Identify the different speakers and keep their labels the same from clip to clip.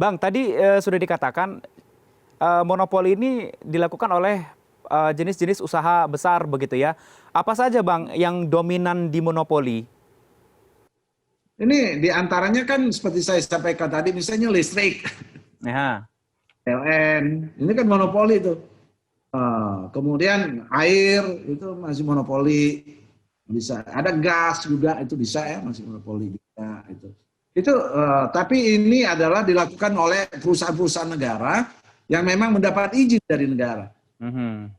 Speaker 1: Bang, tadi sudah dikatakan monopoli ini dilakukan oleh jenis-jenis usaha besar begitu ya. Apa saja Bang yang dominan di monopoli?
Speaker 2: Ini diantaranya kan seperti saya sampaikan tadi, misalnya listrik,
Speaker 1: Ya.
Speaker 2: PLN, ini kan monopoli itu. Kemudian air itu masih monopoli, bisa ada gas juga itu bisa ya masih monopoli bisa itu. Tapi ini adalah dilakukan oleh perusahaan-perusahaan negara yang memang mendapat izin dari negara.
Speaker 1: Mhm.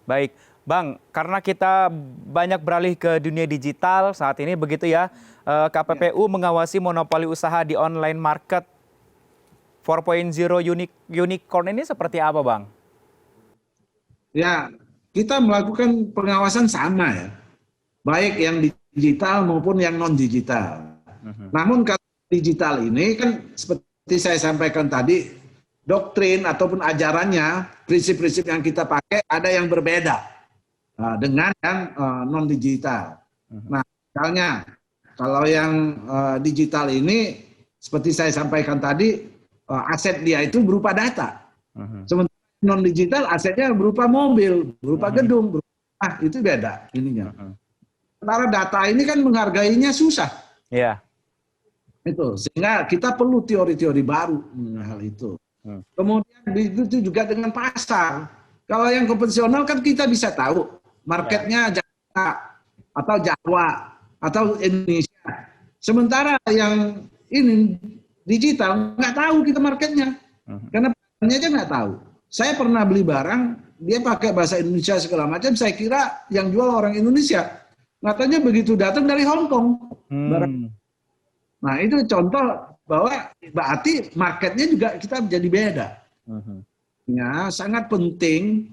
Speaker 1: Baik, Bang, karena kita banyak beralih ke dunia digital saat ini begitu ya, KPPU mengawasi monopoli usaha di online market 4.0 unicorn ini seperti apa, Bang?
Speaker 2: Ya, kita melakukan pengawasan sama ya, baik yang digital maupun yang non digital.
Speaker 1: Mhm.
Speaker 2: Namun kalau digital ini kan seperti saya sampaikan tadi, doktrin ataupun ajarannya, prinsip-prinsip yang kita pakai ada yang berbeda dengan yang non digital. Nah, misalnya kalau yang digital ini seperti saya sampaikan tadi, aset dia itu berupa data. Sementara non digital asetnya berupa mobil, berupa gedung, itu beda ininya. Sementara data ini kan menghargainya susah.
Speaker 1: Iya.
Speaker 2: Itu sehingga kita perlu teori-teori baru mengenai hal itu. Kemudian begitu juga dengan pasar. Kalau yang konvensional kan kita bisa tahu marketnya Jakarta atau Jawa atau Indonesia. Sementara yang ini digital nggak tahu kita marketnya, karena pasarnya aja nggak tahu. Saya pernah beli barang, dia pakai bahasa Indonesia segala macam, saya kira yang jual orang Indonesia. Katanya begitu datang dari Hong Kong. Nah itu contoh bahwa berarti marketnya juga kita menjadi beda. Ya, sangat penting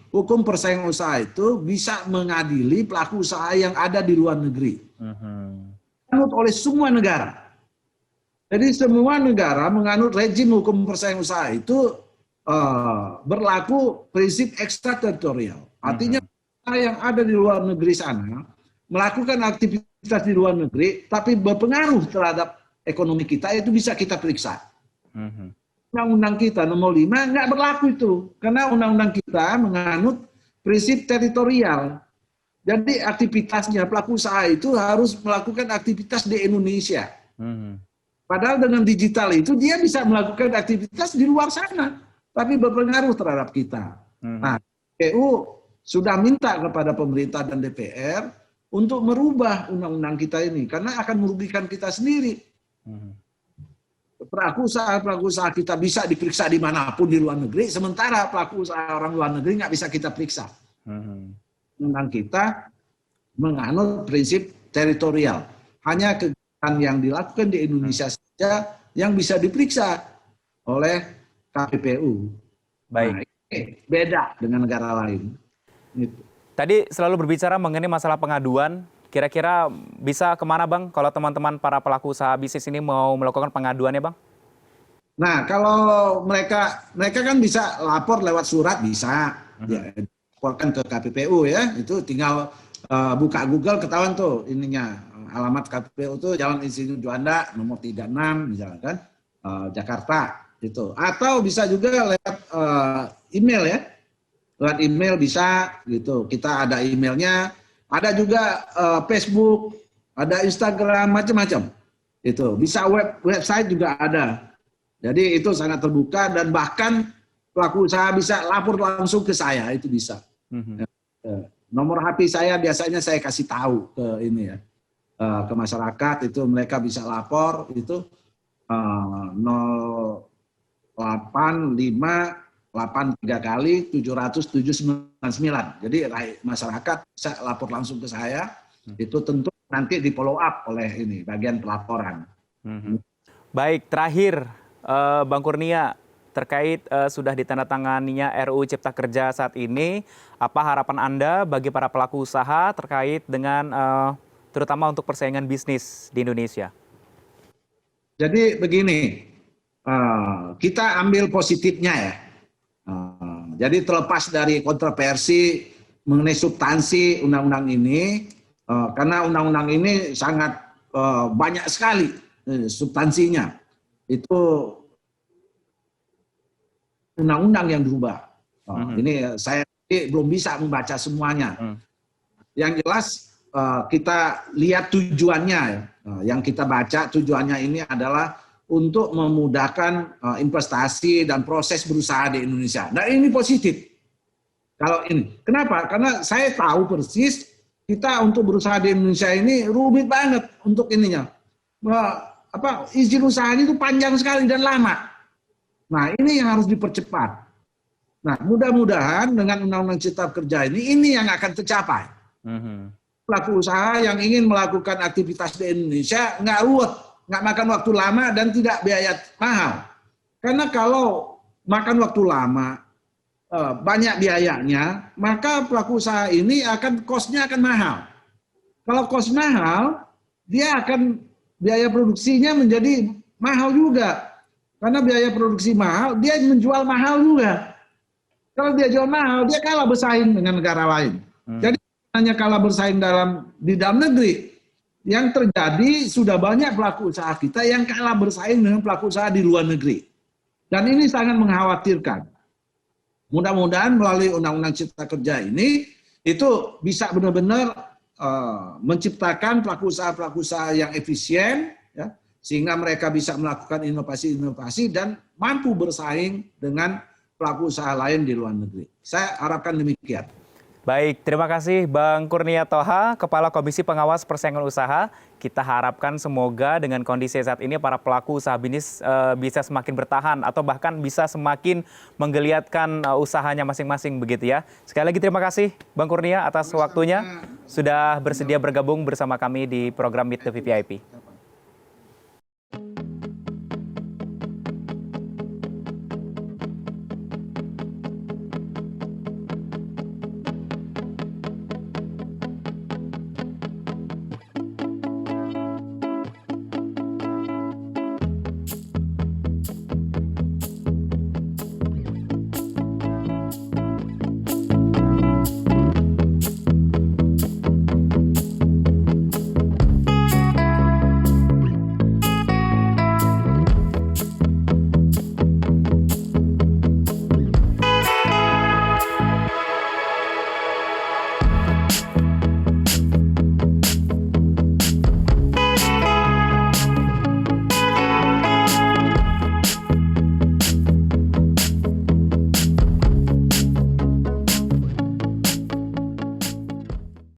Speaker 2: hukum persaingan usaha itu bisa mengadili pelaku usaha yang ada di luar negeri. Dianut oleh semua negara. Jadi semua negara menganut rejim hukum persaingan usaha itu berlaku prinsip ekstrateritorial. Artinya yang ada di luar negeri sana melakukan aktivitas di luar negeri, tapi berpengaruh terhadap ekonomi kita, itu bisa kita periksa. Undang-undang kita nomor 5 nggak berlaku itu, karena undang-undang kita menganut prinsip teritorial. Jadi aktivitasnya pelaku usaha itu harus melakukan aktivitas di Indonesia. Padahal dengan digital itu dia bisa melakukan aktivitas di luar sana, tapi berpengaruh terhadap kita. Nah, KPU sudah minta kepada pemerintah dan DPR untuk merubah undang-undang kita ini, karena akan merugikan kita sendiri. Pelaku usaha kita bisa diperiksa dimanapun di luar negeri, sementara pelaku usaha orang luar negeri nggak bisa kita periksa. Undang kita menganut prinsip teritorial. Hanya kegiatan yang dilakukan di Indonesia saja yang bisa diperiksa oleh KPPU.
Speaker 1: Baik.
Speaker 2: Nah, ini beda dengan negara lain. Gitu.
Speaker 1: Tadi selalu berbicara mengenai masalah pengaduan. Kira-kira bisa kemana Bang kalau teman-teman para pelaku usaha bisnis ini mau melakukan pengaduannya Bang?
Speaker 2: Nah, kalau mereka kan bisa lapor lewat surat, bisa ya, laporkan ke KPPU ya. Itu tinggal buka Google ketahuan tuh ininya. Alamat KPPU tuh Jalan Institut Juanda nomor 36 misalnya kan, Jakarta itu. Atau bisa juga lewat email ya. Lewat email bisa gitu. Kita ada emailnya, ada juga Facebook, ada Instagram, macam-macam. Itu bisa website juga ada. Jadi itu sangat terbuka dan bahkan pelaku usaha bisa lapor langsung ke saya, itu bisa. Nomor HP saya biasanya saya kasih tahu ke ini ya, ke masyarakat, itu mereka bisa lapor itu 085 83 kali 700 799. Jadi masyarakat bisa lapor langsung ke saya. Itu tentu nanti di follow up oleh ini bagian pelaporan.
Speaker 1: Baik, terakhir Bang Kurnia, terkait sudah ditandatanganinya RUU Cipta Kerja saat ini, apa harapan Anda bagi para pelaku usaha terkait dengan terutama untuk persaingan bisnis di Indonesia?
Speaker 2: Jadi begini, kita ambil positifnya ya. Jadi terlepas dari kontroversi mengenai substansi undang-undang ini, karena undang-undang ini sangat banyak sekali substansinya. itu undang-undang yang berubah. Ini saya belum bisa membaca semuanya. Yang jelas kita lihat tujuannya. Yang kita baca tujuannya ini adalah untuk memudahkan investasi dan proses berusaha di Indonesia. Dan ini positif. Kalau ini, kenapa? Karena saya tahu persis kita untuk berusaha di Indonesia ini rumit banget untuk ininya. Izin usaha itu panjang sekali dan lama. Nah, ini yang harus dipercepat. Nah, mudah-mudahan dengan Undang-Undang Cipta Kerja ini yang akan tercapai. Pelaku usaha yang ingin melakukan aktivitas di Indonesia nggak ruwet, nggak makan waktu lama dan tidak biaya mahal. Karena kalau makan waktu lama, banyak biayanya, maka pelaku usaha ini cost-nya akan mahal. Kalau cost mahal, dia akan biaya produksinya menjadi mahal juga. Karena biaya produksi mahal, dia menjual mahal juga. Kalau dia jual mahal, dia kalah bersaing dengan negara lain. Jadi hanya kalah bersaing di dalam negeri. Yang terjadi sudah banyak pelaku usaha kita yang kalah bersaing dengan pelaku usaha di luar negeri. Dan ini sangat mengkhawatirkan. Mudah-mudahan melalui Undang-Undang Cipta Kerja ini itu bisa benar-benar menciptakan pelaku usaha yang efisien, ya, sehingga mereka bisa melakukan inovasi-inovasi dan mampu bersaing dengan pelaku usaha lain di luar negeri. Saya harapkan demikian.
Speaker 1: Baik, terima kasih Bang Kurnia Toha, Kepala Komisi Pengawas Persaingan Usaha. Kita harapkan semoga dengan kondisi saat ini para pelaku usaha bisnis bisa semakin bertahan atau bahkan bisa semakin menggeliatkan usahanya masing-masing begitu ya. Sekali lagi terima kasih Bang Kurnia atas waktunya sudah bersedia bergabung bersama kami di program Meet the VVIP.